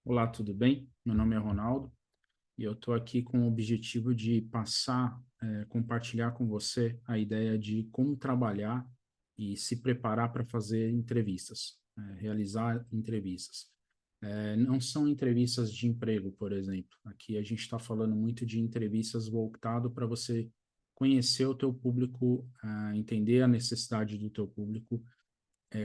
Olá, tudo bem? Meu nome é Ronaldo e eu estou aqui com o objetivo de compartilhar com você a ideia de como trabalhar e se preparar para fazer entrevistas, realizar entrevistas. Não são entrevistas de emprego, por exemplo. Aqui a gente está falando muito de entrevistas voltado para você conhecer o teu público, entender a necessidade do teu público,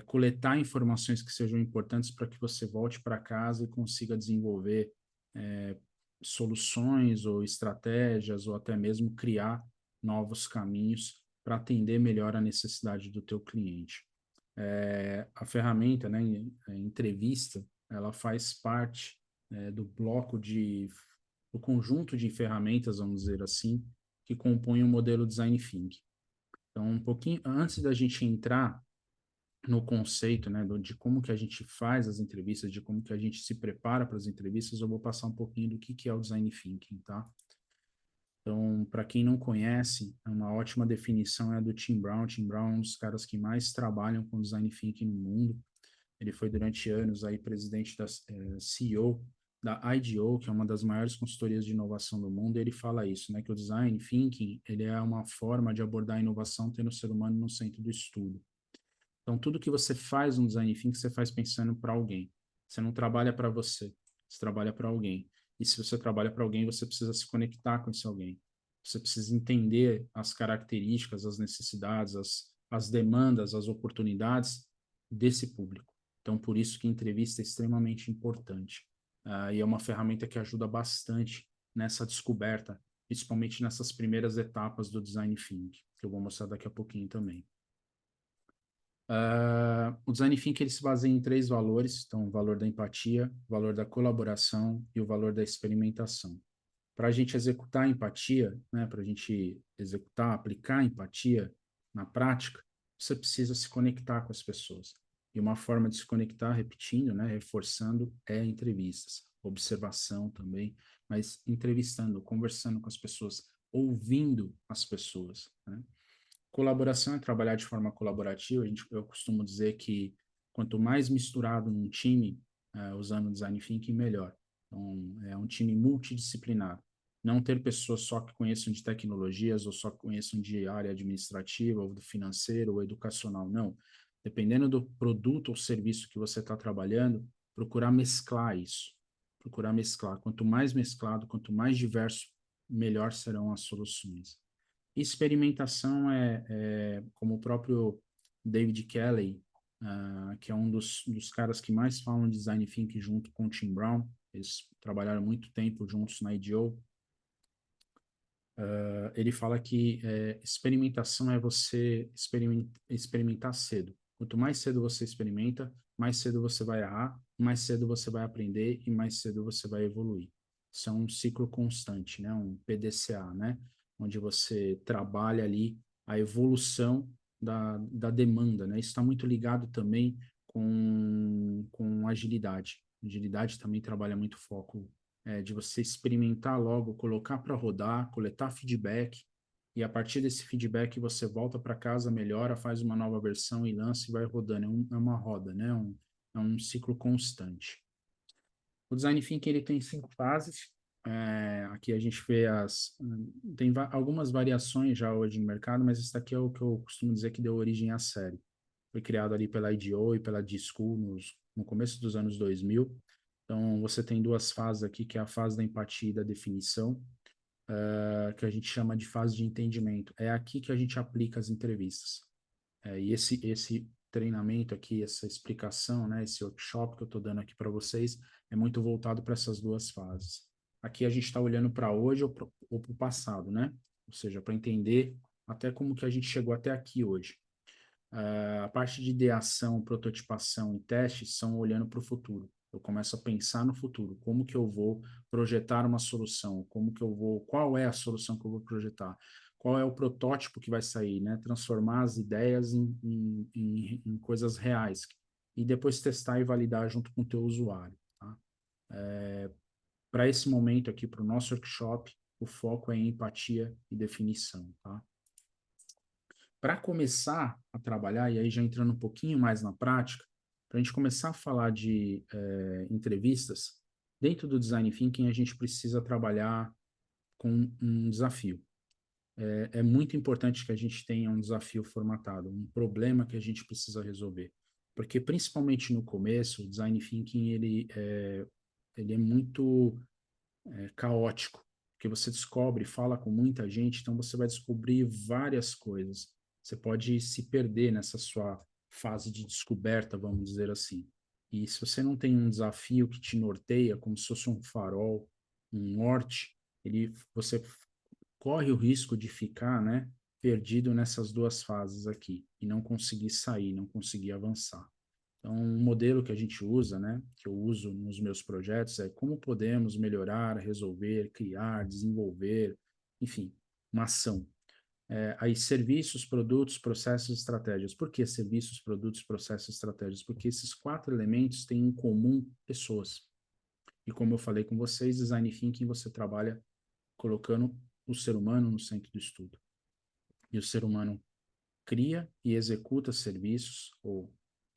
coletar informações que sejam importantes para que você volte para casa e consiga desenvolver é, soluções ou estratégias ou até mesmo criar novos caminhos para atender melhor a necessidade do teu cliente. A ferramenta, né, entrevista, ela faz parte do do conjunto de ferramentas, vamos dizer assim, que compõem o modelo Design Thinking. Então, um pouquinho antes da gente entrar no conceito, né, de como que a gente faz as entrevistas, de como que a gente se prepara para as entrevistas, eu vou passar um pouquinho do que é o design thinking, tá? Então, para quem não conhece, uma ótima definição é a do Tim Brown. Tim Brown é um dos caras que mais trabalham com design thinking no mundo. Ele foi durante anos aí presidente CEO da IDEO, que é uma das maiores consultorias de inovação do mundo. E ele fala isso, né, que o design thinking, ele é uma forma de abordar a inovação tendo o ser humano no centro do estudo. Então, tudo que você faz no design thinking, você faz pensando para alguém. Você não trabalha para você, você trabalha para alguém. E se você trabalha para alguém, você precisa se conectar com esse alguém. Você precisa entender as características, as necessidades, as demandas, as oportunidades desse público. Então, por isso que entrevista é extremamente importante. E é uma ferramenta que ajuda bastante nessa descoberta, principalmente nessas primeiras etapas do design thinking, que eu vou mostrar daqui a pouquinho também. O design thinking ele se baseia em três valores, então o valor da empatia, o valor da colaboração e o valor da experimentação. Para a gente executar a empatia, né, para a gente executar, aplicar a empatia na prática, você precisa se conectar com as pessoas. E uma forma de se conectar, repetindo, né, reforçando, é entrevistas, observação também, mas entrevistando, conversando com as pessoas, ouvindo as pessoas, né? Colaboração é trabalhar de forma colaborativa. Eu costumo dizer que quanto mais misturado num time, usando design thinking, melhor. Então, é um time multidisciplinar. Não ter pessoas só que conheçam de tecnologias ou só que conheçam de área administrativa ou do financeiro ou educacional. Não. Dependendo do produto ou serviço que você está trabalhando, procurar mesclar isso. Procurar mesclar. Quanto mais mesclado, quanto mais diverso, melhor serão as soluções. Experimentação como o próprio David Kelley, que é um dos caras que mais falam de design thinking junto com o Tim Brown. Eles trabalharam muito tempo juntos na IDEO. Ele fala que experimentação é você experimentar cedo. Quanto mais cedo você experimenta, mais cedo você vai errar, mais cedo você vai aprender e mais cedo você vai evoluir. Isso é um ciclo constante, né? Um PDCA, né? Onde você trabalha ali a evolução da demanda, né? Isso está muito ligado também com agilidade. Agilidade também trabalha muito foco de você experimentar logo, colocar para rodar, coletar feedback, e a partir desse feedback você volta para casa, melhora, faz uma nova versão e lança e vai rodando. É uma roda, né? É um ciclo constante. O design thinking ele tem 5 fases. Aqui a gente vê tem algumas variações já hoje no mercado, mas isso daqui é o que eu costumo dizer que deu origem à série. Foi criado ali pela IDEO e pela D-School no começo dos anos 2000. Então, você tem 2 fases aqui, que é a fase da empatia e da definição, que a gente chama de fase de entendimento. É aqui que a gente aplica as entrevistas. E esse treinamento aqui, essa explicação, né, esse workshop que eu estou dando aqui para vocês, é muito voltado para essas 2 fases. Aqui a gente está olhando para hoje ou para o passado, né? Ou seja, para entender até como que a gente chegou até aqui hoje. A parte de ideação, prototipação e testes são olhando para o futuro. Eu começo a pensar no futuro, como que eu vou projetar uma solução, qual é a solução que eu vou projetar, qual é o protótipo que vai sair, né? Transformar as ideias em coisas reais e depois testar e validar junto com o teu usuário, tá? Para esse momento aqui, para o nosso workshop, o foco é em empatia e definição, tá? Para começar a trabalhar, e aí já entrando um pouquinho mais na prática, para a gente começar a falar de entrevistas, Dentro do Design Thinking, a gente precisa trabalhar com um desafio. É muito importante que a gente tenha um desafio formatado, um problema que a gente precisa resolver. Porque, principalmente no começo, o Design Thinking ele é muito caótico, porque você descobre, fala com muita gente, então você vai descobrir várias coisas. Você pode se perder nessa sua fase de descoberta, vamos dizer assim. E se você não tem um desafio que te norteia, como se fosse um farol, um norte, você corre o risco de ficar, né, perdido nessas duas fases aqui e não conseguir sair, não conseguir avançar. Então, um modelo que a gente usa, né, que eu uso nos meus projetos é como podemos melhorar, resolver, criar, desenvolver, enfim, uma ação. Aí, serviços, produtos, processos, estratégias. Por que serviços, produtos, processos, estratégias? Porque esses quatro elementos têm em comum pessoas. E como eu falei com vocês, Design Thinking você trabalha colocando o ser humano no centro do estudo. E o ser humano cria e executa serviços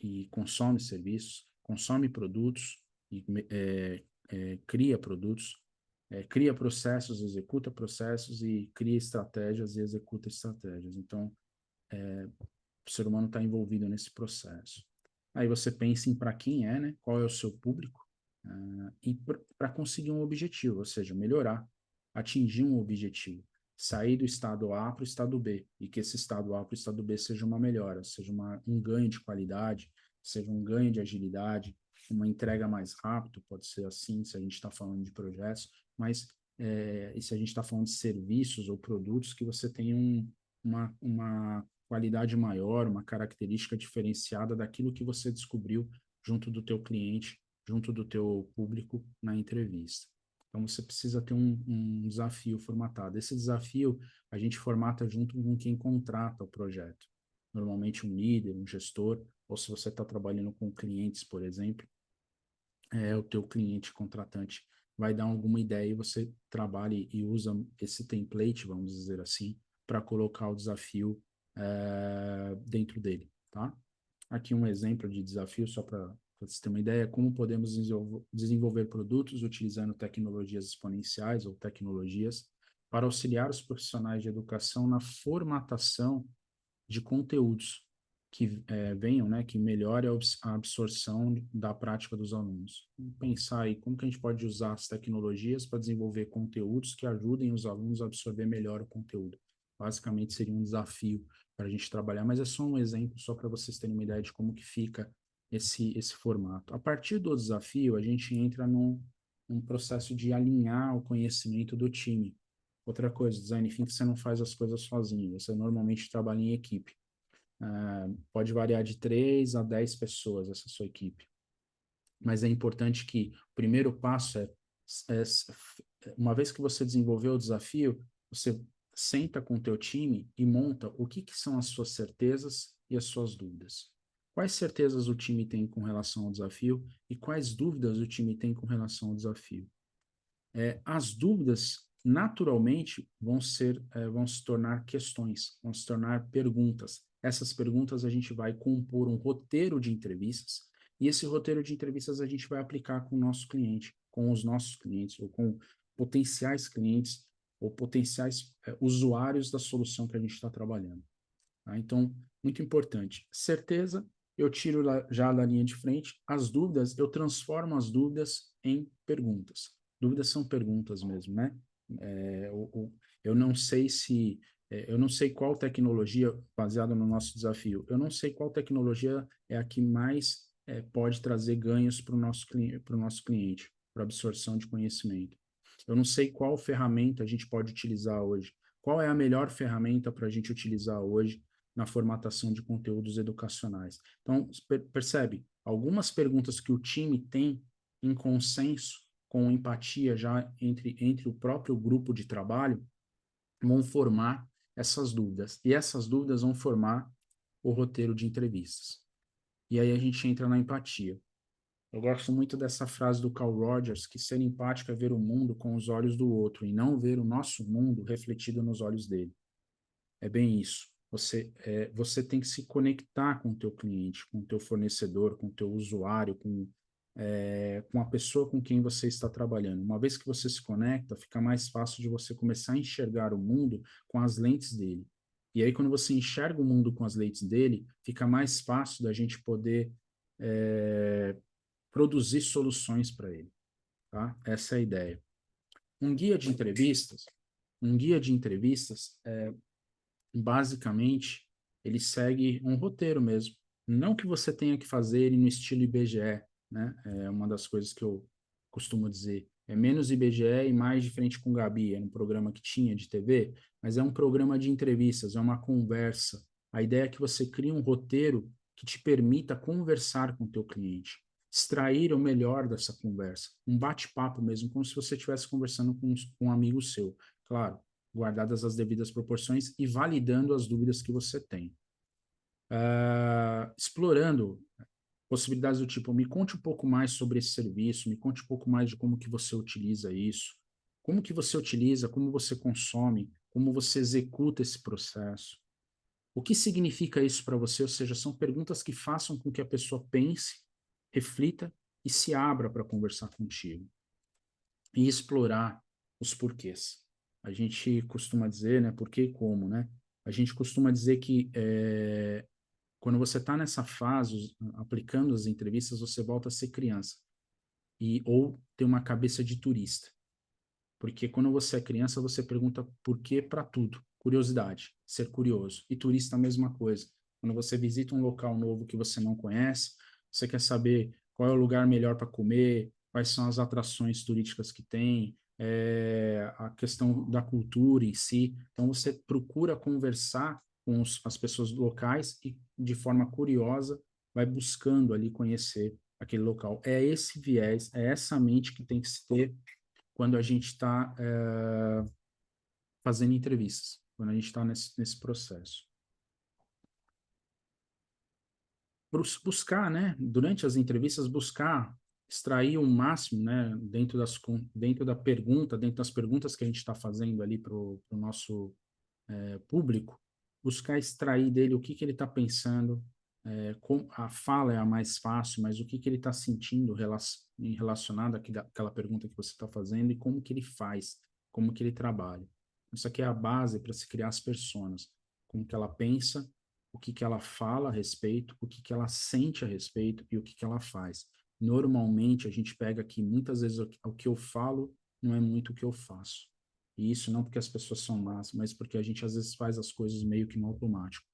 e consome serviços, consome produtos e cria produtos, cria processos, executa processos e cria estratégias e executa estratégias. Então, o ser humano está envolvido nesse processo. Aí você pensa em para quem é, né? Qual é o seu público, e para conseguir um objetivo, ou seja, melhorar, atingir um objetivo, sair do estado A para o estado B, e que esse estado A para o estado B seja uma melhora, seja um ganho de qualidade, seja um ganho de agilidade, uma entrega mais rápido, pode ser assim, se a gente está falando de projetos, mas e se a gente está falando de serviços ou produtos que você tem uma qualidade maior, uma característica diferenciada daquilo que você descobriu junto do teu cliente, junto do teu público na entrevista. Então, você precisa ter um desafio formatado. Esse desafio a gente formata junto com quem contrata o projeto. Normalmente um líder, um gestor, ou se você está trabalhando com clientes, por exemplo, o teu cliente contratante vai dar alguma ideia e você trabalha e usa esse template, vamos dizer assim, para colocar o desafio dentro dele, tá? Aqui um exemplo de desafio, só para você ter uma ideia, como podemos desenvolver produtos utilizando tecnologias exponenciais ou tecnologias para auxiliar os profissionais de educação na formatação de conteúdos que venham, né, que melhore a absorção da prática dos alunos. Vamos pensar aí como que a gente pode usar as tecnologias para desenvolver conteúdos que ajudem os alunos a absorver melhor o conteúdo. Basicamente seria um desafio para a gente trabalhar, mas é só um exemplo, só para vocês terem uma ideia de como que fica esse formato. A partir do desafio, a gente entra num processo de alinhar o conhecimento do time. Outra coisa, design thinking, você não faz as coisas sozinho, você normalmente trabalha em equipe. Pode variar de 3 a 10 pessoas essa sua equipe. Mas é importante que o primeiro passo é uma vez que você desenvolveu o desafio, você senta com o teu time e monta o que são as suas certezas e as suas dúvidas. Quais certezas o time tem com relação ao desafio e quais dúvidas o time tem com relação ao desafio. As dúvidas naturalmente vão se tornar questões, vão se tornar perguntas. Essas perguntas a gente vai compor um roteiro de entrevistas e esse roteiro de entrevistas a gente vai aplicar com o nosso cliente, com os nossos clientes ou com potenciais clientes ou potenciais usuários da solução que a gente está trabalhando. Tá? Então, muito importante. Certeza, eu tiro já da linha de frente. As dúvidas, eu transformo as dúvidas em perguntas. Dúvidas são perguntas mesmo, né? É, eu não sei se, eu não sei qual tecnologia, baseada no nosso desafio, eu não sei qual tecnologia é a que mais pode trazer ganhos para o nosso cliente, para absorção de conhecimento. Eu não sei qual ferramenta a gente pode utilizar hoje. Qual é a melhor ferramenta para a gente utilizar hoje na formatação de conteúdos educacionais? Então, percebe, algumas perguntas que o time tem em consenso, com empatia já entre o próprio grupo de trabalho, vão formar essas dúvidas. E essas dúvidas vão formar o roteiro de entrevistas. E aí a gente entra na empatia. Eu gosto muito dessa frase do Carl Rogers, que ser empático é ver o mundo com os olhos do outro e não ver o nosso mundo refletido nos olhos dele. É bem isso. Você tem que se conectar com o teu cliente, com o teu fornecedor, com o teu usuário, com a pessoa com quem você está trabalhando. Uma vez que você se conecta, fica mais fácil de você começar a enxergar o mundo com as lentes dele. E aí, quando você enxerga o mundo com as lentes dele, fica mais fácil da gente poder produzir soluções para ele, tá? Essa é a ideia. Um guia de entrevistas, um guia de entrevistas, basicamente, ele segue um roteiro mesmo. Não que você tenha que fazer ele no estilo IBGE, né? É uma das coisas que eu costumo dizer. É menos IBGE e mais de frente com Gabi. Era um programa que tinha de TV, mas é um programa de entrevistas, é uma conversa. A ideia é que você crie um roteiro que te permita conversar com o teu cliente, extrair o melhor dessa conversa, um bate-papo mesmo, como se você estivesse conversando com um amigo seu. Claro, guardadas as devidas proporções e validando as dúvidas que você tem. Explorando possibilidades do tipo, me conte um pouco mais sobre esse serviço, me conte um pouco mais de como que você utiliza isso, como que você utiliza, como você consome, como você executa esse processo. O que significa isso para você? Ou seja, são perguntas que façam com que a pessoa pense, reflita e se abra para conversar contigo. E explorar os porquês. A gente costuma dizer, né, por que e como, né? A gente costuma dizer que quando você está nessa fase, aplicando as entrevistas, você volta a ser criança. Ou ter uma cabeça de turista. Porque quando você é criança, você pergunta por quê para tudo. Curiosidade, ser curioso. E turista, a mesma coisa. Quando você visita um local novo que você não conhece, você quer saber qual é o lugar melhor para comer, quais são as atrações turísticas que tem, a questão da cultura em si. Então, você procura conversar com as pessoas locais e, de forma curiosa, vai buscando ali conhecer aquele local. É esse viés, é essa mente que tem que se ter quando a gente está fazendo entrevistas, quando a gente está nesse processo. Buscar, né, durante as entrevistas, buscar extrair o máximo, né, dentro da pergunta, dentro das perguntas que a gente está fazendo ali para o nosso público, buscar extrair dele o que que ele está pensando, a fala é a mais fácil, mas o que que ele está sentindo relacionado àquela pergunta que você está fazendo e como que ele faz, como que ele trabalha. Isso aqui é a base para se criar as personas, como que ela pensa, o que que ela fala a respeito, o que que ela sente a respeito e o que que ela faz. Normalmente, a gente pega aqui, muitas vezes, o que eu falo não é muito o que eu faço. E isso não porque as pessoas são más, mas porque a gente às vezes faz as coisas meio que no automático.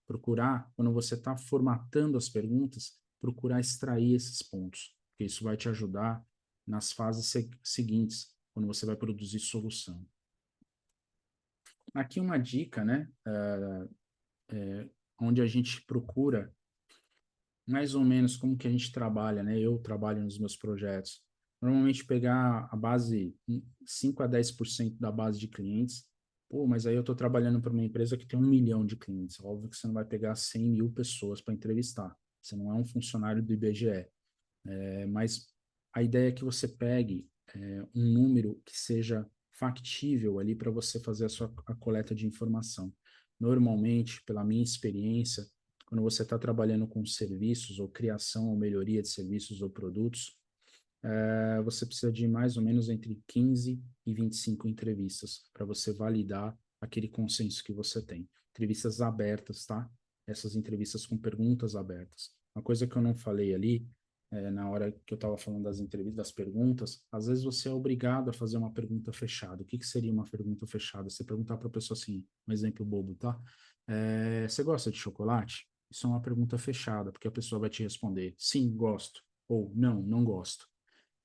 Procurar, quando você está formatando as perguntas, procurar extrair esses pontos, porque isso vai te ajudar nas fases seguintes, quando você vai produzir solução. Aqui uma dica, né, onde a gente procura mais ou menos como que a gente trabalha, né? Eu trabalho nos meus projetos. Normalmente pegar a base, 5 a 10% da base de clientes. Pô, mas aí eu estou trabalhando para uma empresa que tem 1 milhão de clientes. Óbvio que você não vai pegar 100 mil pessoas para entrevistar. Você não é um funcionário do IBGE. Mas a ideia é que você pegue um número que seja factível ali para você fazer a coleta de informação. Normalmente, pela minha experiência, quando você está trabalhando com serviços ou criação ou melhoria de serviços ou produtos, você precisa de mais ou menos entre 15 e 25 entrevistas para você validar aquele consenso que você tem. Entrevistas abertas, tá? Essas entrevistas com perguntas abertas. Uma coisa que eu não falei ali, na hora que eu estava falando das entrevistas, das perguntas, às vezes você é obrigado a fazer uma pergunta fechada. O que que seria uma pergunta fechada? Você perguntar para a pessoa assim, um exemplo bobo, tá? Você gosta de chocolate? Isso é uma pergunta fechada, porque a pessoa vai te responder sim, gosto, ou não, não gosto.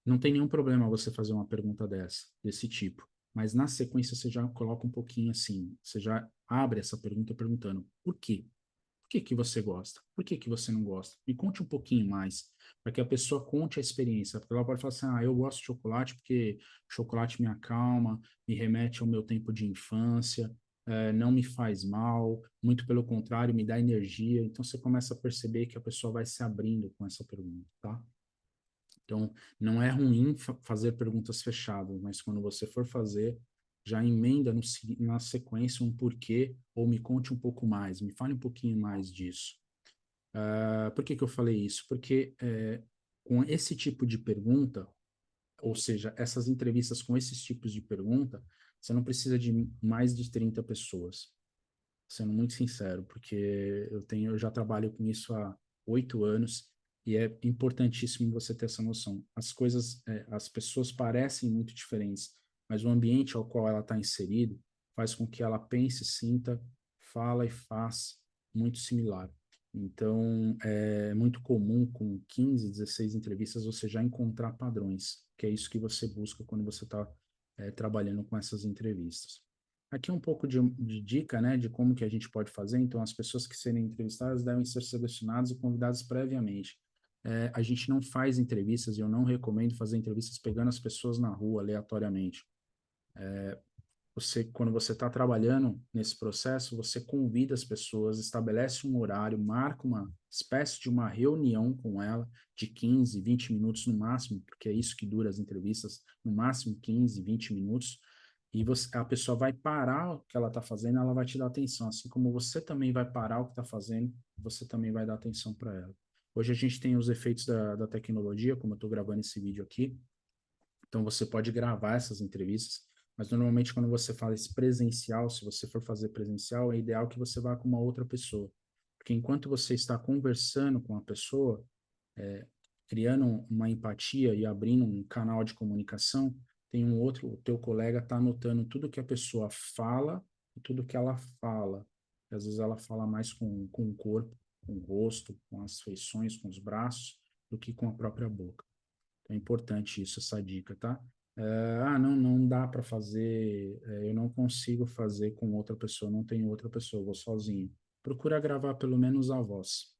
Não tem nenhum problema você fazer uma pergunta desse tipo, mas na sequência você já coloca um pouquinho assim, você já abre essa pergunta perguntando por quê? Por que que você gosta? Por que que você não gosta? Me conte um pouquinho mais, para que a pessoa conte a experiência, porque ela pode falar assim, eu gosto de chocolate porque chocolate me acalma, me remete ao meu tempo de infância, não me faz mal, muito pelo contrário, me dá energia. Então você começa a perceber que a pessoa vai se abrindo com essa pergunta, tá? Então, não é ruim fazer perguntas fechadas, mas quando você for fazer, já emenda na sequência um porquê, ou me conte um pouco mais, me fale um pouquinho mais disso. Por que que eu falei isso? Porque com esse tipo de pergunta, ou seja, essas entrevistas com esses tipos de pergunta, você não precisa de mais de 30 pessoas, sendo muito sincero, porque eu já trabalho com isso há 8 anos e é importantíssimo você ter essa noção. As pessoas parecem muito diferentes, mas o ambiente ao qual ela está inserido faz com que ela pense, sinta, fala e faz muito similar. Então, é muito comum com 15, 16 entrevistas você já encontrar padrões, que é isso que você busca quando você está trabalhando com essas entrevistas. Aqui um pouco de dica, né, de como que a gente pode fazer. Então, as pessoas que serem entrevistadas devem ser selecionadas e convidadas previamente. A gente não faz entrevistas e eu não recomendo fazer entrevistas pegando as pessoas na rua aleatoriamente. Quando você está trabalhando nesse processo, você convida as pessoas, estabelece um horário, marca uma espécie de uma reunião com ela de 15, 20 minutos no máximo, porque é isso que dura as entrevistas, no máximo 15, 20 minutos, e a pessoa vai parar o que ela está fazendo, ela vai te dar atenção, assim como você também vai parar o que está fazendo, você também vai dar atenção para ela. Hoje a gente tem os efeitos da tecnologia, como eu estou gravando esse vídeo aqui, então você pode gravar essas entrevistas, mas normalmente quando você faz presencial, se você for fazer presencial, é ideal que você vá com uma outra pessoa. Porque enquanto você está conversando com a pessoa, criando uma empatia e abrindo um canal de comunicação, tem o teu colega está anotando tudo que a pessoa fala e tudo que ela fala. E às vezes ela fala mais com o corpo, com o rosto, com as feições, com os braços, do que com a própria boca. É importante isso, essa dica, tá? Não dá para fazer, eu não consigo fazer com outra pessoa, não tenho outra pessoa, vou sozinho. Procura gravar pelo menos a voz,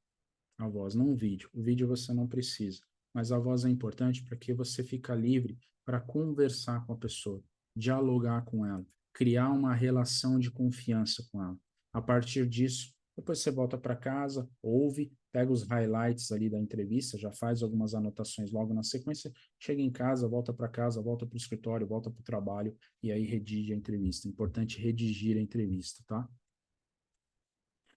não o vídeo. O vídeo você não precisa, mas a voz é importante porque você fica livre para conversar com a pessoa, dialogar com ela, criar uma relação de confiança com ela. A partir disso, depois você volta para casa, ouve, pega os highlights ali da entrevista, já faz algumas anotações logo na sequência, chega em casa, volta para casa, volta para o escritório, volta para o trabalho e aí redige a entrevista. Importante redigir a entrevista, tá?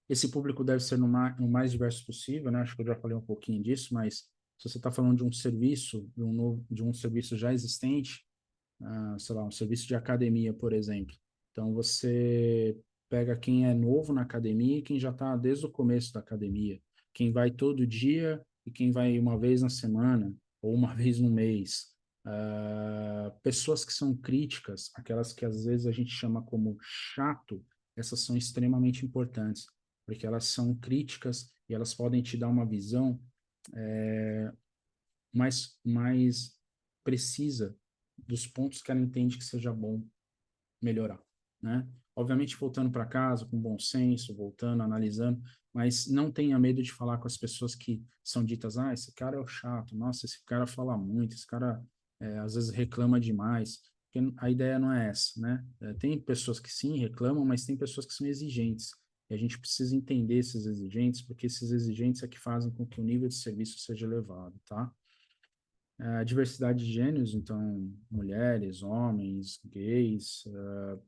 Esse público deve ser no mais diverso possível, né? Acho que eu já falei um pouquinho disso, mas se você está falando de um serviço, de um serviço já existente, sei lá, um serviço de academia, por exemplo. Então, você pega quem é novo na academia e quem já está desde o começo da academia, quem vai todo dia e quem vai uma vez na semana ou uma vez no mês. Pessoas que são críticas, aquelas que às vezes a gente chama como chato, essas são extremamente importantes, porque elas são críticas e elas podem te dar uma visão mais precisa dos pontos que ela entende que seja bom melhorar, né? Obviamente voltando para casa com bom senso, voltando, analisando, mas não tenha medo de falar com as pessoas que são ditas, esse cara é o chato, nossa, esse cara fala muito, esse cara às vezes reclama demais, porque a ideia não é essa, né? Tem pessoas que sim reclamam, mas tem pessoas que são exigentes, e a gente precisa entender esses exigentes, porque esses exigentes é que fazem com que o nível de serviço seja elevado, tá? A diversidade de gêneros, então, mulheres, homens, gays,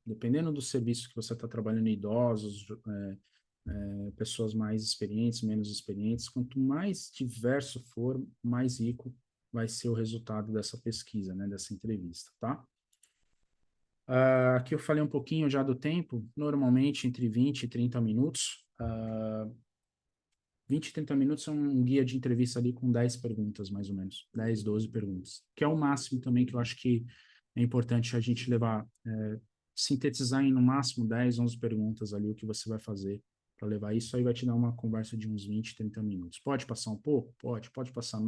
dependendo do serviço que você está trabalhando, idosos, pessoas mais experientes, menos experientes, quanto mais diverso for, mais rico vai ser o resultado dessa pesquisa, né, dessa entrevista, tá? Aqui eu falei um pouquinho já do tempo, normalmente entre 20 e 30 minutos. 20, 30 minutos é um guia de entrevista ali com 10 perguntas, mais ou menos. 10, 12 perguntas. Que é o máximo também que eu acho que é importante a gente levar, sintetizar em no máximo 10, 11 perguntas ali o que você vai fazer para levar isso. Aí vai te dar uma conversa de uns 20, 30 minutos. Pode passar um pouco? Pode passar,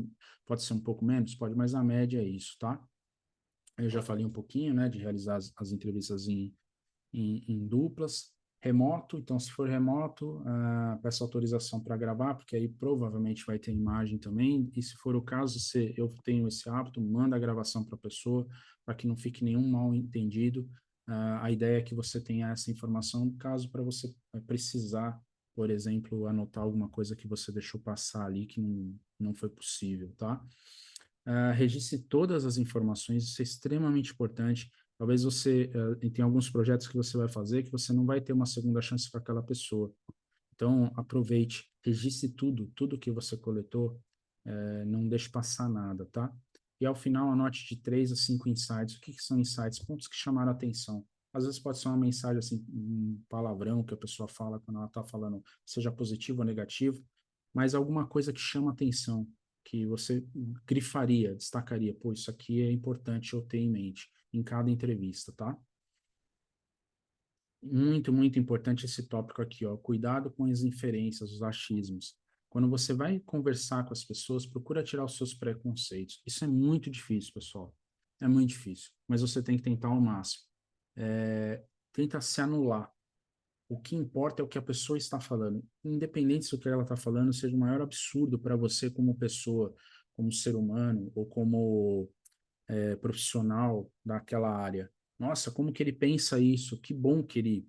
pode ser um pouco menos? Pode, mas a média é isso, tá? Eu já falei um pouquinho, né, de realizar as entrevistas em duplas, remoto, então se for remoto, peça autorização para gravar, porque aí provavelmente vai ter imagem também, e se for o caso, se eu tenho esse hábito, manda a gravação para a pessoa, para que não fique nenhum mal entendido. A ideia é que você tenha essa informação, caso para você precisar, por exemplo, anotar alguma coisa que você deixou passar ali que não foi possível, tá? Registre todas as informações, isso é extremamente importante. Talvez você tem alguns projetos que você vai fazer que você não vai ter uma segunda chance com aquela pessoa. Então, aproveite, registre tudo que você coletou, Não deixe passar nada, tá? E ao final, anote de 3 a 5 insights. O que que são insights? Pontos que chamaram a atenção. Às vezes pode ser uma mensagem, assim, um palavrão que a pessoa fala quando ela está falando, seja positivo ou negativo, mas alguma coisa que chama atenção, que você grifaria, destacaria. Pô, isso aqui é importante eu ter em mente em cada entrevista, tá? Muito, muito importante esse tópico aqui, ó. Cuidado com as inferências, os achismos. Quando você vai conversar com as pessoas, procura tirar os seus preconceitos. Isso é muito difícil, pessoal. É muito difícil, mas você tem que tentar ao máximo. Tenta se anular. O que importa é o que a pessoa está falando. Independente se o que ela está falando seja o maior absurdo para você como pessoa, como ser humano ou como profissional daquela área. Nossa, como que ele pensa isso? Que bom que ele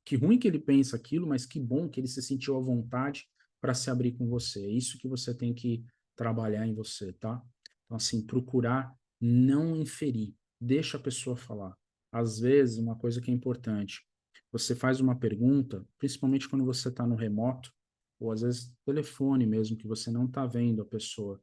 que ruim que ele pensa aquilo, mas que bom que ele se sentiu à vontade para se abrir com você. É isso que você tem que trabalhar em você, tá? Então, assim, procurar não inferir, deixa a pessoa falar. Às vezes, uma coisa que é importante, você faz uma pergunta, principalmente quando você está no remoto, ou às vezes telefone mesmo, que você não está vendo a pessoa,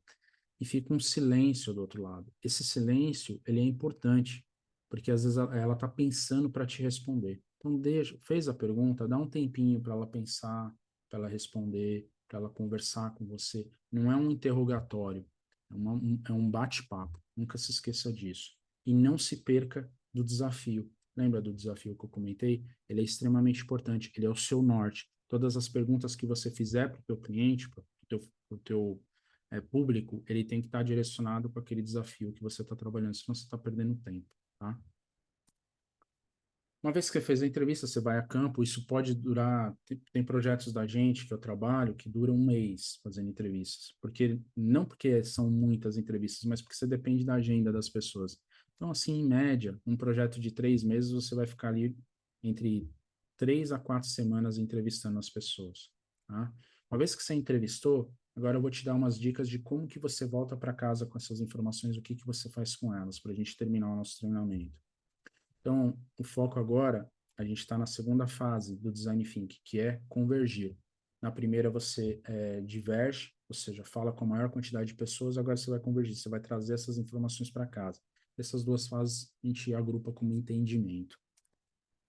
e fica um silêncio do outro lado. Esse silêncio, ele é importante, porque às vezes ela está pensando para te responder. Então, deixa, fez a pergunta, dá um tempinho para ela pensar, para ela responder, para ela conversar com você. Não é um interrogatório, é um bate-papo. Nunca se esqueça disso. E não se perca do desafio. Lembra do desafio que eu comentei? Ele é extremamente importante, ele é o seu norte. Todas as perguntas que você fizer para o teu cliente, para o teu público, ele tem que estar direcionado para aquele desafio que você está trabalhando, senão você está perdendo tempo, tá? Uma vez que você fez a entrevista, você vai a campo, isso pode durar, tem projetos da gente que eu trabalho que duram um mês fazendo entrevistas, porque não porque são muitas entrevistas, mas porque você depende da agenda das pessoas. Então, assim, em média, um projeto de 3 meses, você vai ficar ali entre 3 a 4 semanas entrevistando as pessoas, tá? Uma vez que você entrevistou, agora eu vou te dar umas dicas de como que você volta para casa com essas informações, o que que você faz com elas, para a gente terminar o nosso treinamento. Então, o foco agora, a gente está na segunda fase do Design Thinking, que é convergir. Na primeira, você diverge, ou seja, fala com a maior quantidade de pessoas, agora você vai convergir, você vai trazer essas informações para casa. Essas duas fases a gente agrupa como entendimento.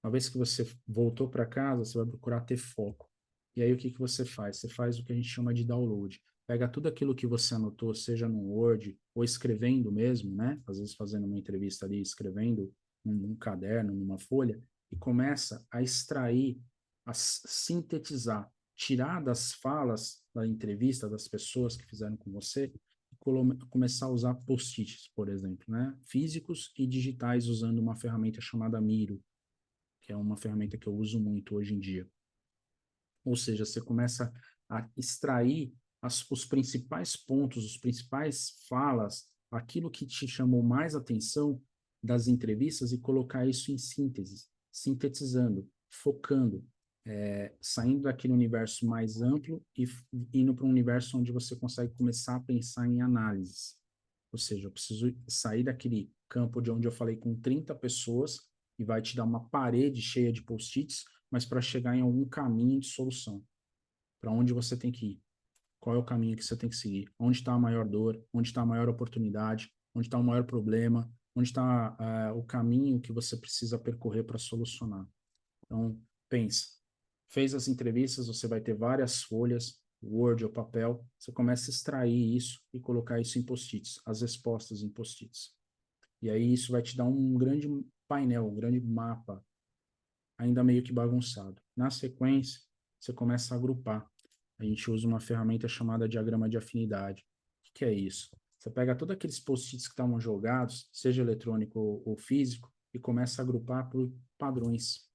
Uma vez que você voltou para casa, você vai procurar ter foco. E aí, o que que você faz? Você faz o que a gente chama de download. Pega tudo aquilo que você anotou, seja no Word ou escrevendo mesmo, né? Às vezes fazendo uma entrevista ali, escrevendo num caderno, numa folha, e começa a extrair, a sintetizar, tirar das falas da entrevista das pessoas que fizeram com você e começar a usar post-its, por exemplo, né? Físicos e digitais usando uma ferramenta chamada Miro, que é uma ferramenta que eu uso muito hoje em dia. Ou seja, você começa a extrair os principais pontos, os principais falas, aquilo que te chamou mais atenção das entrevistas e colocar isso em síntese, sintetizando, focando, saindo daquele universo mais amplo e indo para um universo onde você consegue começar a pensar em análises. Ou seja, eu preciso sair daquele campo de onde eu falei com 30 pessoas e vai te dar uma parede cheia de post-its, mas para chegar em algum caminho de solução. Para onde você tem que ir? Qual é o caminho que você tem que seguir? Onde está a maior dor? Onde está a maior oportunidade? Onde está o maior problema? Onde está o caminho que você precisa percorrer para solucionar? Então, pensa. Fez as entrevistas, você vai ter várias folhas, Word ou papel. Você começa a extrair isso e colocar isso em post-its, as respostas em post-its. E aí isso vai te dar um grande painel, um grande mapa, ainda meio que bagunçado. Na sequência, você começa a agrupar. A gente usa uma ferramenta chamada diagrama de afinidade. O que é isso? Você pega todos aqueles post-its que estavam jogados, seja eletrônico ou físico, e começa a agrupar por padrões.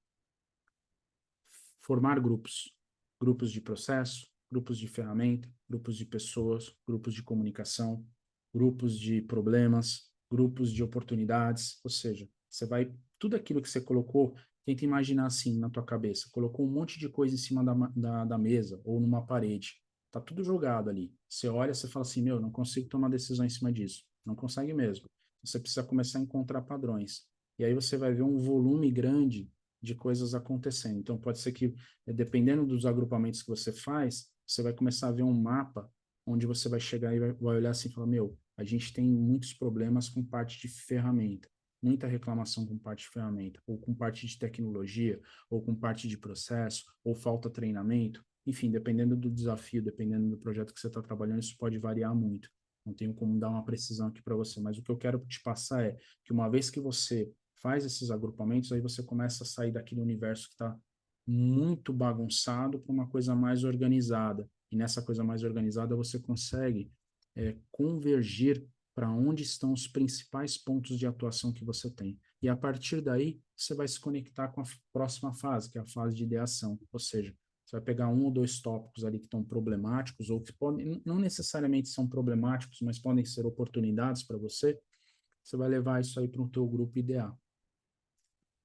Formar grupos. Grupos de processo, grupos de ferramenta, grupos de pessoas, grupos de comunicação, grupos de problemas, grupos de oportunidades. Ou seja, você vai, tudo aquilo que você colocou, tenta imaginar assim na tua cabeça. Colocou um monte de coisa em cima da mesa ou numa parede. Tá tudo jogado ali. Você olha, você fala assim, meu, não consigo tomar decisão em cima disso. Não consegue mesmo. Você precisa começar a encontrar padrões. E aí você vai ver um volume grande de coisas acontecendo. Então, pode ser que, dependendo dos agrupamentos que você faz, você vai começar a ver um mapa onde você vai chegar e vai olhar assim e falar, meu, a gente tem muitos problemas com parte de ferramenta, muita reclamação com parte de ferramenta, ou com parte de tecnologia, ou com parte de processo, ou falta treinamento. Enfim, dependendo do desafio, dependendo do projeto que você está trabalhando, isso pode variar muito. Não tenho como dar uma precisão aqui para você, mas o que eu quero te passar é que uma vez que você faz esses agrupamentos, aí você começa a sair daquele universo que está muito bagunçado para uma coisa mais organizada. E nessa coisa mais organizada você consegue convergir para onde estão os principais pontos de atuação que você tem. E a partir daí, você vai se conectar com a próxima fase, que é a fase de ideação. Ou seja, você vai pegar um ou dois tópicos ali que estão problemáticos, ou que podem, não necessariamente são problemáticos, mas podem ser oportunidades para você. Você vai levar isso aí para o teu grupo idear.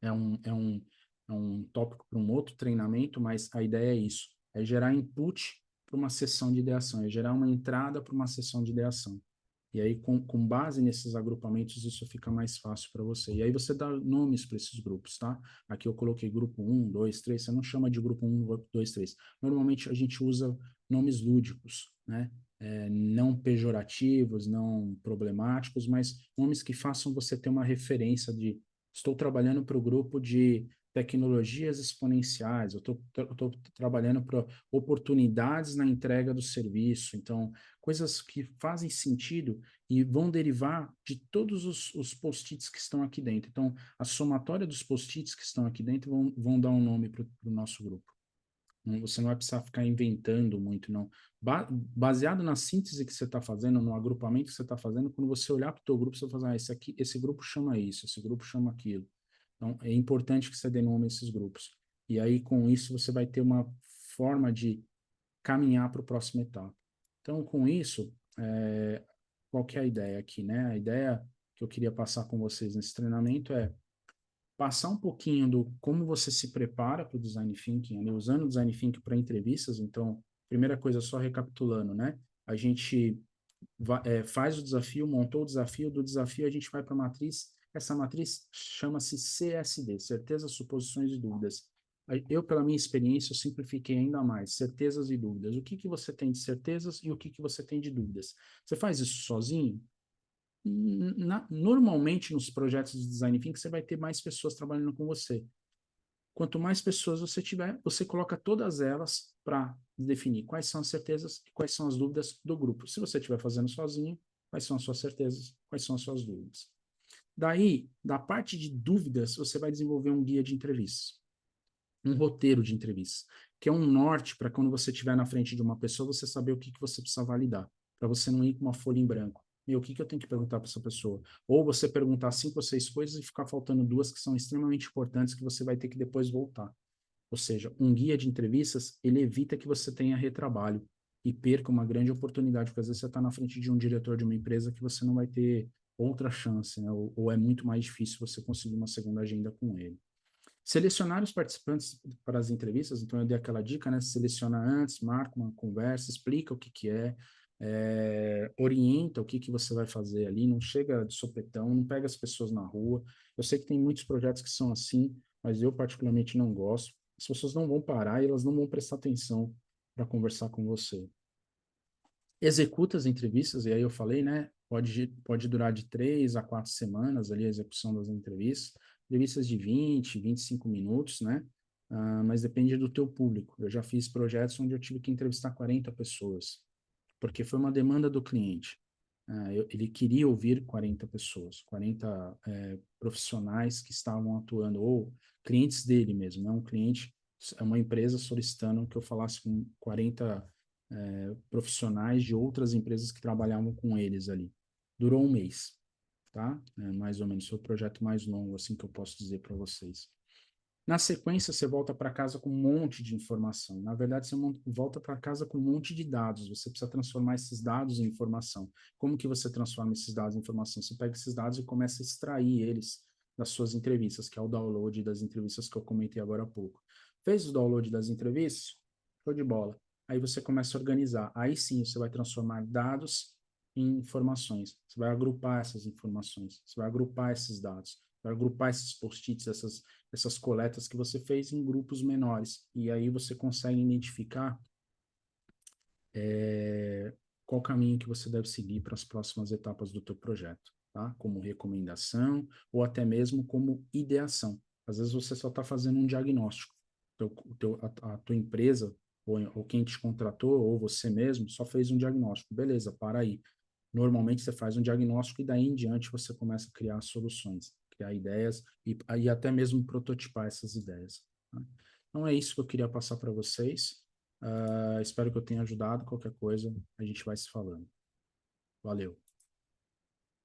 É um, é um, é um tópico para um outro treinamento, mas a ideia é isso, é gerar input para uma sessão de ideação, é gerar uma entrada para uma sessão de ideação. E aí, com base nesses agrupamentos, isso fica mais fácil para você. E aí você dá nomes para esses grupos, tá? Aqui eu coloquei grupo um 2 3 você não chama de grupo um 2 três. Normalmente a gente usa nomes lúdicos, né? Não pejorativos, não problemáticos, mas nomes que façam você ter uma referência de estou trabalhando para o grupo de tecnologias exponenciais, eu estou trabalhando para oportunidades na entrega do serviço, então, coisas que fazem sentido e vão derivar de todos os post-its que estão aqui dentro. Então, a somatória dos post-its que estão aqui dentro vão dar um nome para o nosso grupo. Você não vai precisar ficar inventando muito, não. Baseado na síntese que você está fazendo, no agrupamento que você está fazendo, quando você olhar para o teu grupo, você vai fazer, esse grupo chama isso, esse grupo chama aquilo. Então, é importante que você dê nome a esses grupos. E aí, com isso, você vai ter uma forma de caminhar para a próxima etapa. Então, com isso, qual que é a ideia aqui, né? A ideia que eu queria passar com vocês nesse treinamento é passar um pouquinho do como você se prepara para o design thinking, né? Usando o design thinking para entrevistas. Então, primeira coisa, só recapitulando, né? A gente faz o desafio, montou o desafio, do desafio a gente vai para a matriz. Essa matriz chama-se CSD, certezas, suposições e dúvidas. Eu, pela minha experiência, eu simplifiquei ainda mais, certezas e dúvidas. O que que você tem de certezas e o que que você tem de dúvidas? Você faz isso sozinho? Normalmente, nos projetos de design thinking, você vai ter mais pessoas trabalhando com você. Quanto mais pessoas você tiver, você coloca todas elas para definir quais são as certezas e quais são as dúvidas do grupo. Se você estiver fazendo sozinho, quais são as suas certezas, quais são as suas dúvidas. Daí, da parte de dúvidas, você vai desenvolver um guia de entrevistas, um roteiro de entrevistas, que é um norte para quando você estiver na frente de uma pessoa, você saber o que, que você precisa validar, para você não ir com uma folha em branco. Meu, o que, que eu tenho que perguntar para essa pessoa? Ou você perguntar 5 ou 6 coisas e ficar faltando 2 que são extremamente importantes que você vai ter que depois voltar. Ou seja, um guia de entrevistas, ele evita que você tenha retrabalho e perca uma grande oportunidade, porque às vezes você está na frente de um diretor de uma empresa que você não vai ter outra chance, né? Ou é muito mais difícil você conseguir uma segunda agenda com ele. Selecionar os participantes para as entrevistas, então eu dei aquela dica, né? Seleciona antes, marca uma conversa, explica o que que orienta o que que você vai fazer ali, não chega de sopetão, não pega as pessoas na rua. Eu sei que tem muitos projetos que são assim, mas eu particularmente não gosto. As pessoas não vão parar e elas não vão prestar atenção para conversar com você. Executa as entrevistas, e aí eu falei, né? Pode durar de 3 a 4 semanas ali a execução das entrevistas. Entrevistas de 25 minutos, né? Mas depende do teu público. Eu já fiz projetos onde eu tive que entrevistar 40 pessoas, porque foi uma demanda do cliente. Ele queria ouvir 40 pessoas, 40 profissionais que estavam atuando, ou clientes dele mesmo, não um cliente, é uma empresa solicitando que eu falasse com 40 profissionais de outras empresas que trabalhavam com eles ali. Durou um mês, tá? Mais ou menos, foi o projeto mais longo, assim que eu posso dizer para vocês. Na sequência, você volta para casa com um monte de informação. Na verdade, você volta para casa com um monte de dados. Você precisa transformar esses dados em informação. Como que você transforma esses dados em informação? Você pega esses dados e começa a extrair eles das suas entrevistas, que é o download das entrevistas que eu comentei agora há pouco. Fez o download das entrevistas? Show de bola. Aí você começa a organizar. Aí sim, você vai transformar dados em informações. Você vai agrupar essas informações. Você vai agrupar esses dados. Vai agrupar esses post-its, essas coletas que você fez em grupos menores. E aí você consegue identificar qual caminho que você deve seguir para as próximas etapas do teu projeto, tá? Como recomendação ou até mesmo como ideação. Às vezes você só está fazendo um diagnóstico. A tua empresa ou quem te contratou ou você mesmo só fez um diagnóstico. Beleza, para aí. Normalmente você faz um diagnóstico e daí em diante você começa a criar soluções, criar ideias e até mesmo prototipar essas ideias, tá? Então é isso que eu queria passar para vocês. Espero que eu tenha ajudado. Qualquer coisa, a gente vai se falando. Valeu.